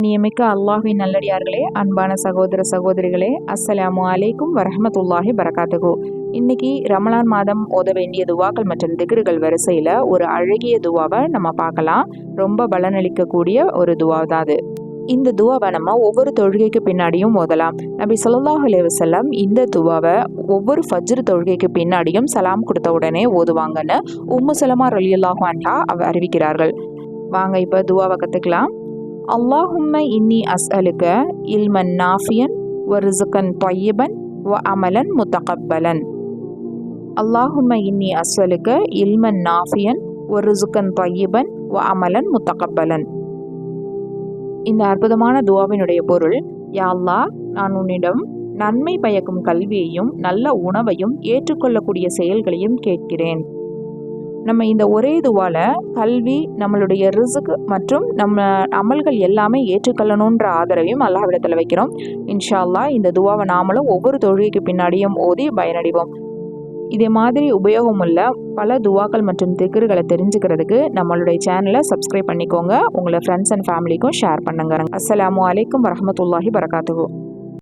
கண்ணியமிக்க அல்லாஹ்வின் நல்லடியார்களே, அன்பான சகோதர சகோதரிகளே, அஸ்ஸலாமு அலைக்கும் வரஹ்மத்துல்லாஹி பரகாத்துஹு. இன்னைக்கு ரமலான் மாதம் ஓத வேண்டிய துவாக்கள் மற்றும் திக்ருகள் வரிசையில் ஒரு அழகிய துவாவை நம்ம பார்க்கலாம். ரொம்ப பலனளிக்கக்கூடிய ஒரு துவா தான் அது. இந்த துவாவை நம்ம ஒவ்வொரு தொழுகைக்கு பின்னாடியும் ஓதலாம். நபி ஸல்லல்லாஹு அலைஹி வஸல்லம் இந்த துவாவை ஒவ்வொரு ஃபஜ்ர் தொழுகைக்கு பின்னாடியும் சலாம் கொடுத்த உடனே ஓதுவாங்கன்னு உம்மு சலமா ரலியல்லாஹு அன்ஹா அறிவிக்கிறார்கள். வாங்க இப்போ துவாவை கற்றுக்கலாம். அல்லாஹும்ம இன்னி அஸ்அலுக இல்மன் நாஃபியன் வ ரிஸ்கன் தொய்யிபன் வ அமலன் முத்தகப்பலன். அல்லாஹும்ம இன்னி அஸ்அலுக இல்மன் நாஃபியன் வ ரிஸ்கன் தொய்யிபன் வ அமலன் முத்தகப்பலன். இந்த அற்புதமான துவாவினுடைய பொருள், யா அல்லாஹ், நான் உன்னிடம் நன்மை பயக்கும் கல்வியையும் நல்ல உணவையும் ஏற்றுக்கொள்ளக்கூடிய செயல்களையும் கேட்கிறேன். நம்ம இந்த ஒரே துவால கல்வி, நம்மளுடைய ரிஸ்க் மற்றும் நம்ம அமல்கள் எல்லாமே ஏற்றுக்கொள்ளணுன்ற ஆதரவையும் அல்லாஹ்விடத்தில் வைக்கிறோம். இன்ஷா அல்லாஹ் இந்த துவாவை நாமளும் ஒவ்வொரு தொழுகைக்கு பின்னாடியும் ஓதி பயனடைவோம். இதே மாதிரி உபயோகமுள்ள பல துவாக்கள் மற்றும் திக்ருகளை தெரிஞ்சுக்கிறதுக்கு நம்மளுடைய சேனலை சப்ஸ்கிரைப் பண்ணிக்கோங்க. உங்களை ஃப்ரெண்ட்ஸ் அண்ட் ஃபேமிலிக்கும் ஷேர் பண்ணுங்க. அஸ்ஸலாமு அலைக்கும் வரஹ்மத்துல்லாஹி பரகாத்துஹு.